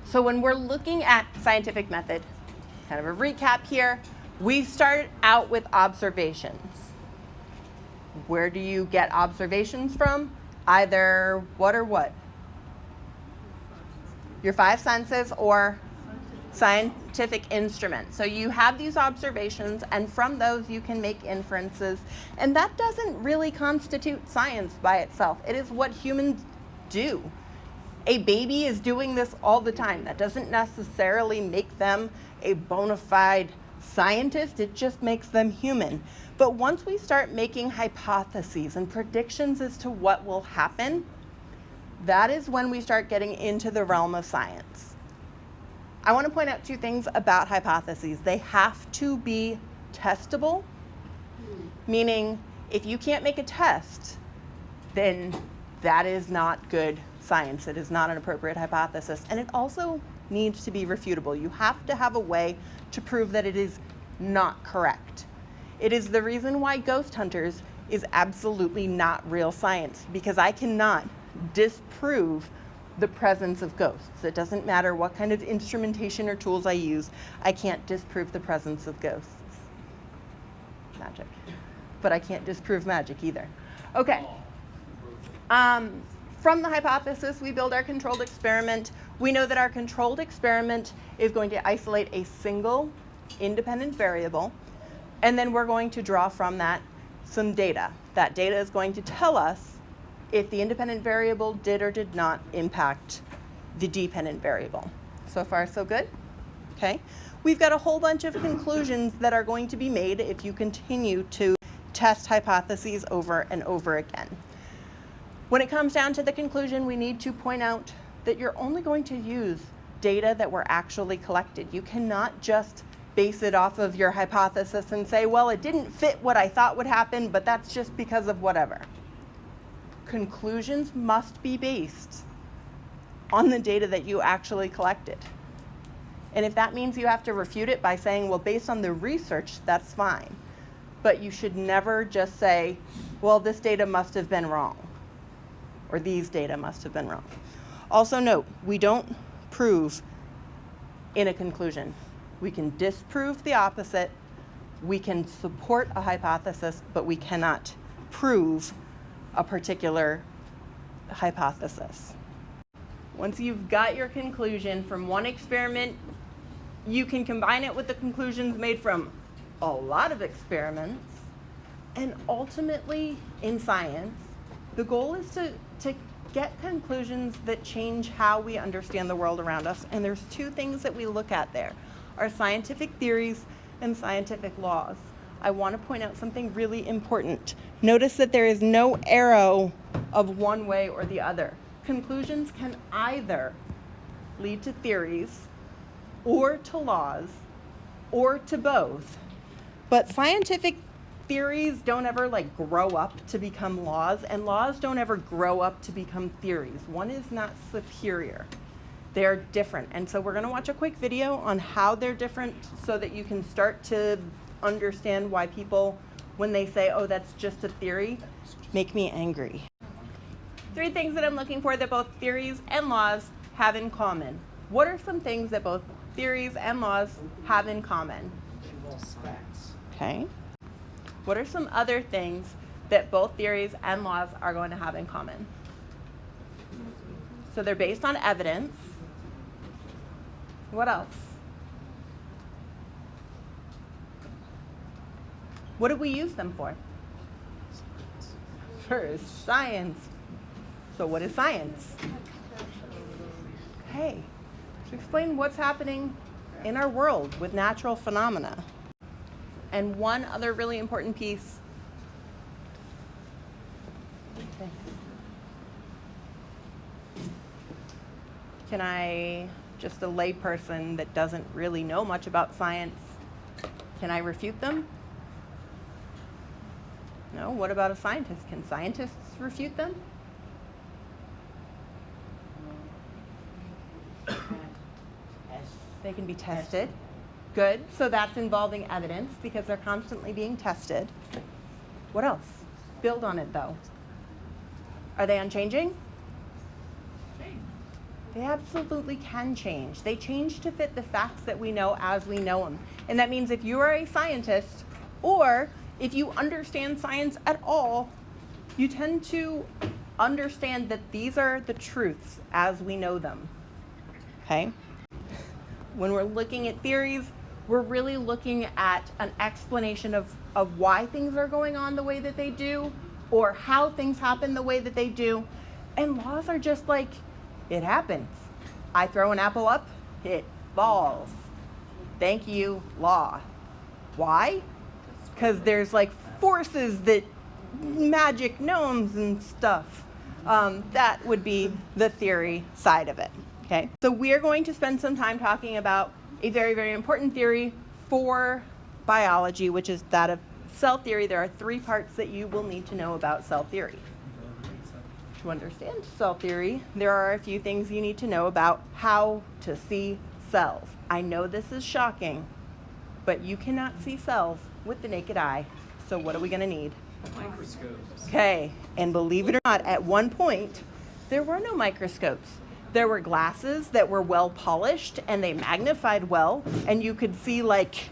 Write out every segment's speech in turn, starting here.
So when we're looking at scientific method, kind of a recap here, we start out with observations. Where do you get observations from? Either what or what? Your five senses or scientific instruments. So you have these observations, and from those you can make inferences. And that doesn't really constitute science by itself. It is what humans do. A baby is doing this all the time. That doesn't necessarily make them a bona fide scientist. It just makes them human. But once we start making hypotheses and predictions as to what will happen, that is when we start getting into the realm of science. I want to point out two things about hypotheses. They have to be testable, meaning if you can't make a test, then that is not good science. It is not an appropriate hypothesis. And it also needs to be refutable. You have to have a way to prove that it is not correct. It is the reason why ghost hunters is absolutely not real science, because I cannot disprove the presence of ghosts. It doesn't matter what kind of instrumentation or tools I use, I can't disprove the presence of ghosts. Magic. But I can't disprove magic either. Okay. From the hypothesis, we build our controlled experiment. We know that our controlled experiment is going to isolate a single independent variable, and then we're going to draw from that some data. That data is going to tell us if the independent variable did or did not impact the dependent variable. So far, so good? Okay. We've got a whole bunch of conclusions that are going to be made if you continue to test hypotheses over and over again. When it comes down to the conclusion, we need to point out that you're only going to use data that were actually collected. You cannot just base it off of your hypothesis and say, well, it didn't fit what I thought would happen, but that's just because of whatever. Conclusions must be based on the data that you actually collected. And if that means you have to refute it by saying, well, based on the research, that's fine. But you should never just say, well, this data must have been wrong, or these data must have been wrong. Also note, we don't prove in a conclusion. We can disprove the opposite, we can support a hypothesis, but we cannot prove a particular hypothesis. Once you've got your conclusion from one experiment, you can combine it with the conclusions made from a lot of experiments, and ultimately in science, the goal is to get conclusions that change how we understand the world around us. And there's two things that we look at there, are scientific theories and scientific laws. I want to point out something really important. Notice that there is no arrow of one way or the other. Conclusions can either lead to theories or to laws or to both. But scientific theories don't ever grow up to become laws, and laws don't ever grow up to become theories. One is not superior. They're different. And so we're going to watch a quick video on how they're different so that you can start to understand why people, when they say, oh, that's just a theory, make me angry. 3 things that I'm looking for that both theories and laws have in common. What are some things that both theories and laws have in common? Okay. What are some other things that both theories and laws are going to have in common? So they're based on evidence. What else? What do we use them for? For science. So what is science? Okay. To explain what's happening in our world with natural phenomena. And one other really important piece. Okay. Can I, just a layperson that doesn't really know much about science, can I refute them? No? What about a scientist? Can scientists refute them? They can be tested. Good. So that's involving evidence because they're constantly being tested. What else? Build on it, though. Are they unchanging? They absolutely can change. They change to fit the facts that we know as we know them. And that means if you are a scientist, or if you understand science at all, you tend to understand that these are the truths as we know them. Okay? When we're looking at theories, we're really looking at an explanation of why things are going on the way that they do, or how things happen the way that they do. And laws are just like, it happens. I throw an apple up, it falls. Thank you, law. Why? Because there's like forces that magic gnomes and stuff. That would be the theory side of it. Okay, so we are going to spend some time talking about a very, very important theory for biology, which is that of cell theory. There are 3 parts that you will need to know about cell theory. To understand cell theory, there are a few things you need to know about how to see cells. I know this is shocking, but you cannot see cells with the naked eye. So what are we going to need? Microscopes. Okay, and believe it or not, at one point, there were no microscopes. There were glasses that were well polished and they magnified well, and you could see like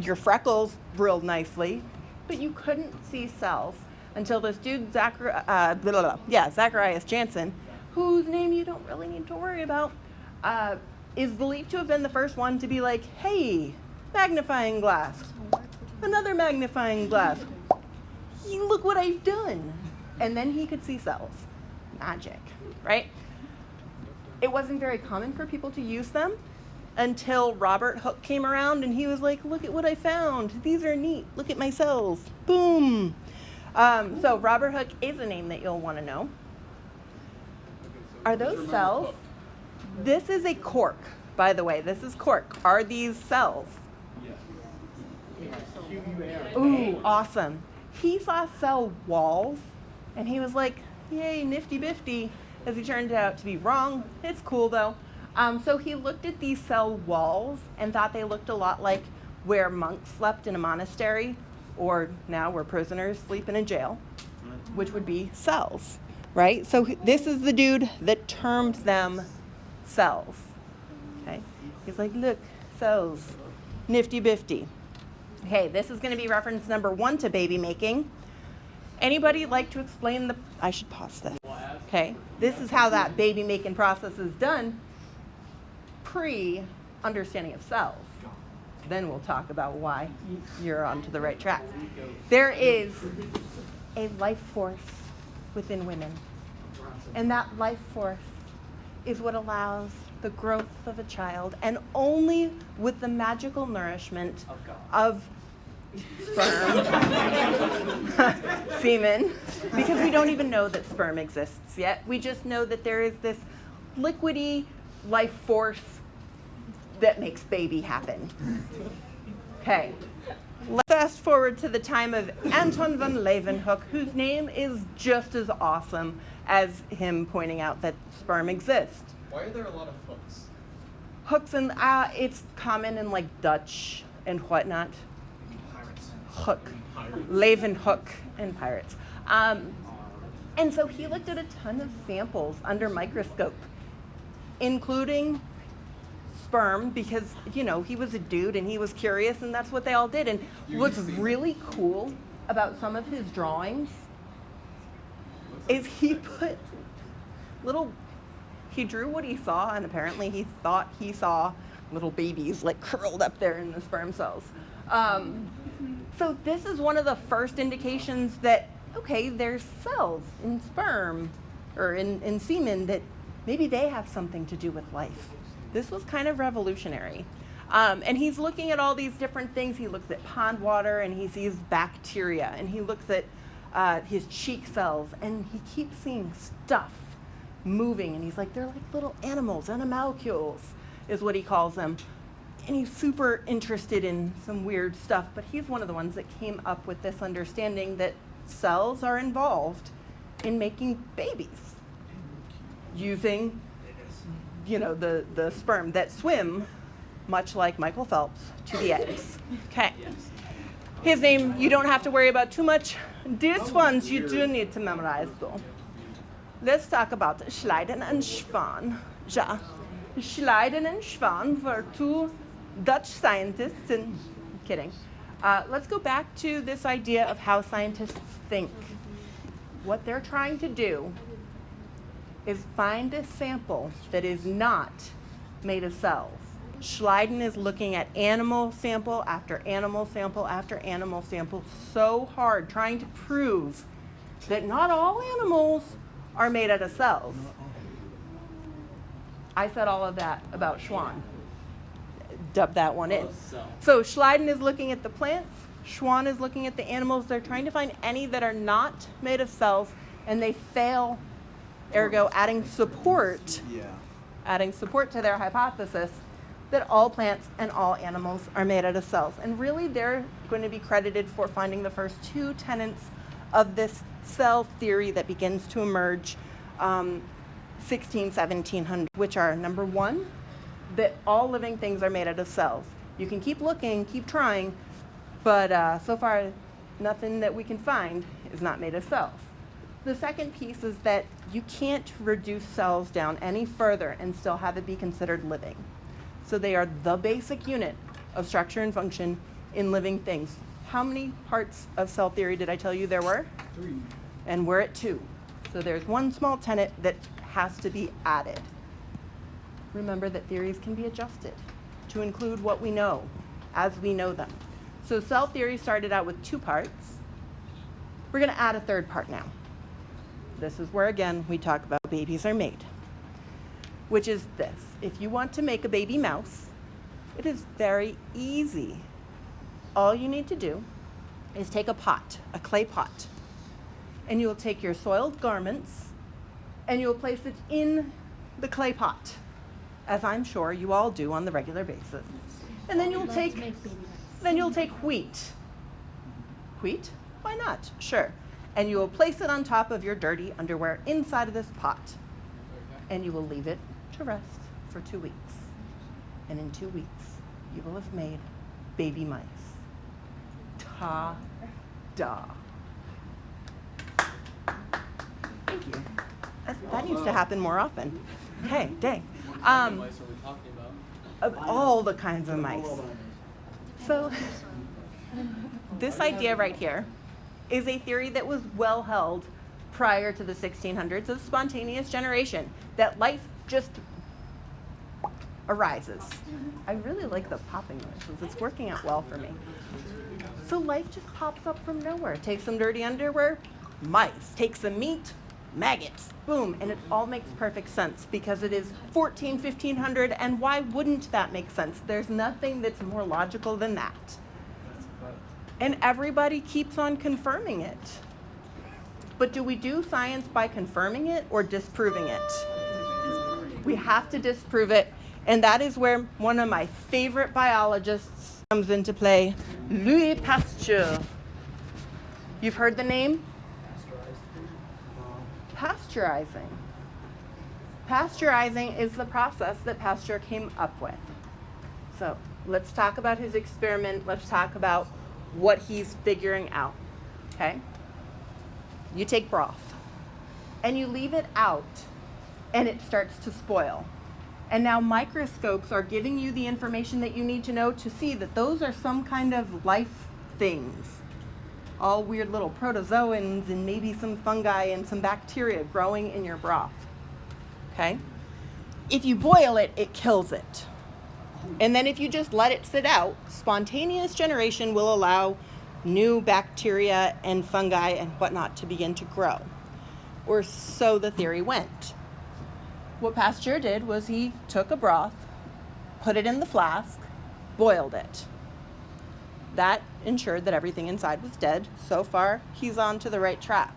your freckles real nicely, but you couldn't see cells until this dude, Zacharias Janssen, whose name you don't really need to worry about, is believed to have been the first one to be like, hey, magnifying glass, another magnifying glass. Look what I've done. And then he could see cells. Magic, right? It wasn't very common for people to use them until Robert Hooke came around and he was like, look at what I found. These are neat. Look at my cells. Boom. So Robert Hooke is a name that you'll want to know. Are those cells? This is a cork, by the way. This is cork. Are these cells? Ooh, awesome. He saw cell walls and he was like, yay, nifty bifty, as he turned out to be wrong. It's cool though. So he looked at these cell walls and thought they looked a lot like where monks slept in a monastery, or now where prisoners sleep in a jail, which would be cells, right? So this is the dude that termed them cells, okay? He's like, look, cells, nifty bifty. Okay, this is going to be reference number 1 to baby making. Anybody like to explain I should pause this. Okay, this is how that baby making process is done pre-understanding of cells. Then we'll talk about why you're onto the right track. There is a life force within women. And that life force is what allows the growth of a child, and only with the magical nourishment of sperm, semen, because we don't even know that sperm exists yet. We just know that there is this liquidy life force that makes baby happen. Okay, let's fast forward to the time of Anton van Leeuwenhoek, whose name is just as awesome as him pointing out that sperm exists. Why are there a lot of hooks? Hooks, and it's common in like Dutch and whatnot. Pirates. Hook, Pirates. Leeuwenhoek, and pirates. And so he looked at a ton of samples under microscope, including sperm, because, you know, he was a dude and he was curious, and that's what they all did. And what's really cool about some of his drawings is he put he drew what he saw, and apparently he thought he saw little babies like curled up there in the sperm cells. So this is one of the first indications that, okay, there's cells in sperm or in semen that maybe they have something to do with life. This was kind of revolutionary. And he's looking at all these different things. He looks at pond water and he sees bacteria, and he looks at his cheek cells, and he keeps seeing stuff moving, and he's like, they're like little animals, animalcules is what he calls them. And he's super interested in some weird stuff, but he's one of the ones that came up with this understanding that cells are involved in making babies using, you know, the sperm that swim, much like Michael Phelps, to the eggs. Okay. His name, you don't have to worry about too much. These ones you do need to memorize, though. let's talk about Schleiden and Schwann. Ja. Schleiden and Schwann were two Dutch scientists, and kidding. Let's go back to this idea of how scientists think. What they're trying to do is find a sample that is not made of cells. Schleiden is looking at animal sample after animal sample after animal sample so hard, trying to prove that not all animals are made out of cells. I said all of that about Schwann. Dub that one in. So Schleiden is looking at the plants, Schwann is looking at the animals. They're trying to find any that are not made of cells, and they fail, ergo adding support to their hypothesis that all plants and all animals are made out of cells. And really, they're going to be credited for finding the first two tenets of this cell theory that begins to emerge 1700, which are, number one, that all living things are made out of cells. You can keep looking, keep trying, but so far, nothing that we can find is not made of cells. The second piece is that you can't reduce cells down any further and still have it be considered living. So they are the basic unit of structure and function in living things. How many parts of cell theory did I tell you there were? 3. And we're at 2. So there's one small tenet that has to be added. Remember that theories can be adjusted to include what we know as we know them. So cell theory started out with 2 parts. We're going to add a third part now. This is where, again, we talk about babies are made, which is this. If you want to make a baby mouse, it is very easy. All you need to do is take a pot, a clay pot, and you will take your soiled garments and you will place it in the clay pot, as I'm sure you all do on the regular basis. And then you'll take wheat. Wheat? Why not? Sure. And you will place it on top of your dirty underwear inside of this pot. And you will leave it to rest for 2 weeks. And in 2 weeks, you will have made baby mice. Ta-da. Thank you. That needs to happen more often. Okay, dang. What mice are we talking about? Of all the kinds of mice. So this idea right here is a theory that was well held prior to the 1600s of spontaneous generation, that life just arises. I really like the popping noises. It's working out well for me. So life just pops up from nowhere. Take some dirty underwear, mice. Take some meat, maggots. Boom. And it all makes perfect sense because it is 1500, and why wouldn't that make sense? There's nothing that's more logical than that. And everybody keeps on confirming it. But do we do science by confirming it or disproving it? We have to disprove it. And that is where one of my favorite biologists comes into play, Louis Pasteur. You've heard the name? Pasteurizing. Pasteurizing is the process that Pasteur came up with. So let's talk about his experiment. Let's talk about what he's figuring out, okay? You take broth and you leave it out and it starts to spoil. And now microscopes are giving you the information that you need to know to see that those are some kind of life things. All weird little protozoans and maybe some fungi and some bacteria growing in your broth, okay? If you boil it, it kills it. And then if you just let it sit out, spontaneous generation will allow new bacteria and fungi and whatnot to begin to grow. Or so the theory went. What Pasteur did was he took a broth, put it in the flask, boiled it. That ensured that everything inside was dead. So far, he's on to the right track.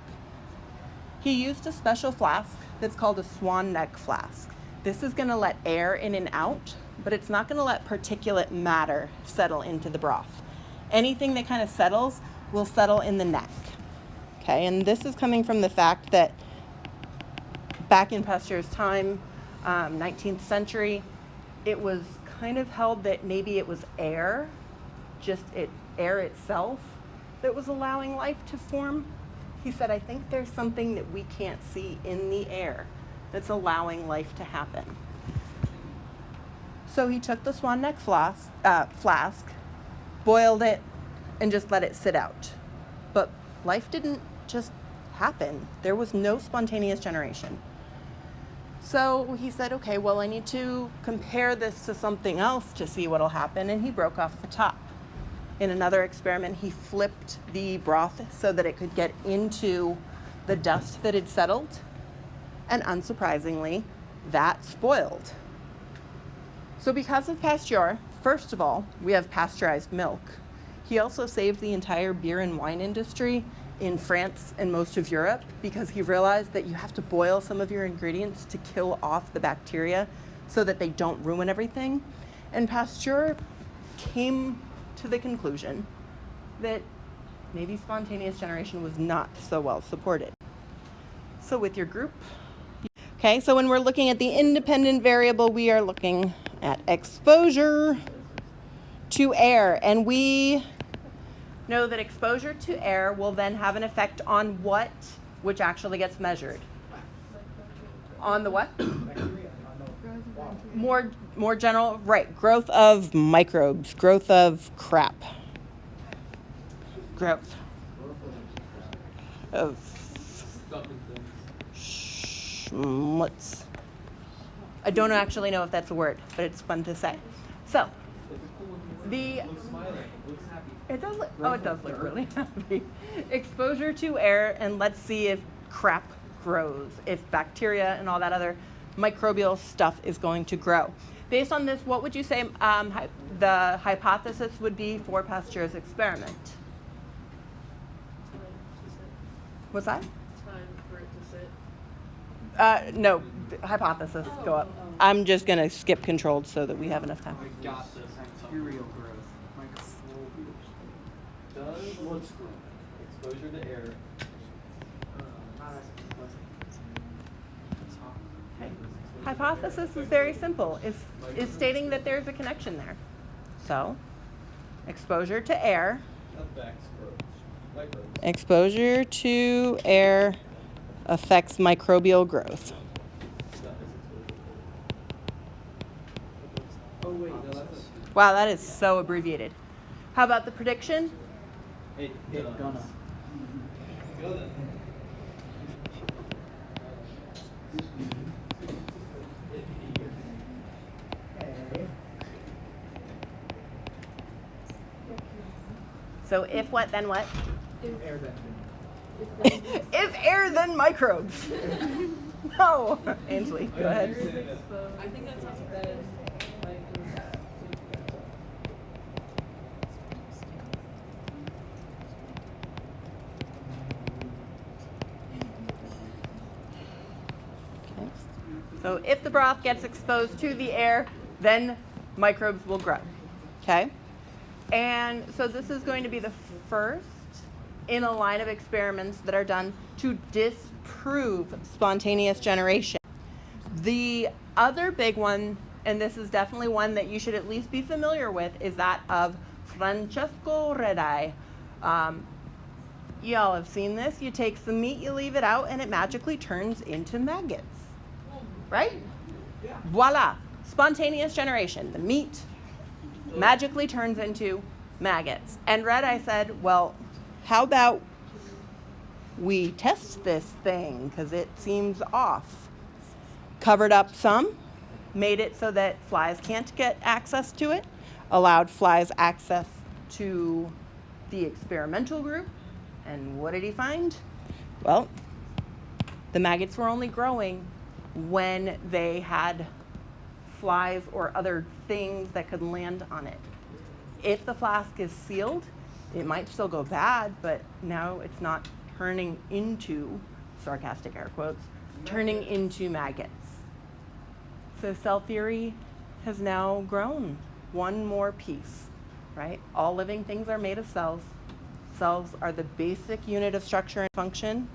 He used a special flask that's called a swan neck flask. This is going to let air in and out, but it's not going to let particulate matter settle into the broth. Anything that kind of settles will settle in the neck. Okay, and this is coming from the fact that back in Pasteur's time, 19th century, it was kind of held that maybe it was air itself that was allowing life to form. He said, I think there's something that we can't see in the air that's allowing life to happen. So he took the Swan Neck flask, boiled it, and just let it sit out. But life didn't just happen. There was no spontaneous generation. So he said, okay, well, I need to compare this to something else to see what'll happen. And he broke off the top. In another experiment, he flipped the broth so that it could get into the dust that had settled. And unsurprisingly, that spoiled. So because of Pasteur, first of all, we have pasteurized milk. He also saved the entire beer and wine industry in France and most of Europe because he realized that you have to boil some of your ingredients to kill off the bacteria so that they don't ruin everything. And Pasteur came to the conclusion that maybe spontaneous generation was not so well supported. So with your group, okay, so when we're looking at the independent variable, we are looking at exposure to air. And we know that exposure to air will then have an effect on what, which actually gets measured. On the what? More general, right, growth of microbes, growth of crap. Growth of schmutz. I don't actually know if that's a word, but it's fun to say. So, it does look really happy. Exposure to air, and let's see if crap grows, if bacteria and all that other microbial stuff is going to grow. Based on this, what would you say the hypothesis would be for Pasteur's experiment? What's that? Time for it to sit. No, hypothesis, go up. I'm just going to skip controlled so that we have enough time. I got this. Bacterial growth, microbial. Does exposure to air Okay. Hypothesis is very simple. Is stating that there's a connection there. So, exposure to air. affects growth? Microbes. Exposure to air affects microbial growth. Oh wait, no, that's Wow, that is so abbreviated. How about the prediction? it Gonna. Go then. So if what, then what? Air that If air, then microbes. No. Ainsley, go ahead. I think that sounds better. So if the broth gets exposed to the air, then microbes will grow. Okay? And so this is going to be the first in a line of experiments that are done to disprove spontaneous generation. The other big one, and this is definitely one that you should at least be familiar with, is that of Francesco Redi. Y'all have seen this. You take some meat, you leave it out, and it magically turns into maggots. Right? Yeah. Voila. Spontaneous generation. The meat magically turns into maggots. And Redi said, well, how about we test this thing because it seems off. Covered up some, made it so that flies can't get access to it, allowed flies access to the experimental group. And what did he find? Well, the maggots were only growing when they had flies or other things that could land on it. If the flask is sealed, it might still go bad, but now it's not turning into, sarcastic air quotes, turning into maggots. So cell theory has now grown one more piece, right? All living things are made of cells. Cells are the basic unit of structure and function.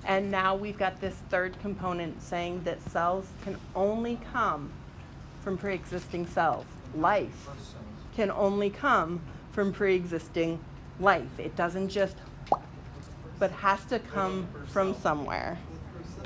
And now we've got this third component saying that cells can only come from pre-existing cells. Life can only come from pre-existing life. It doesn't just but has to come from somewhere.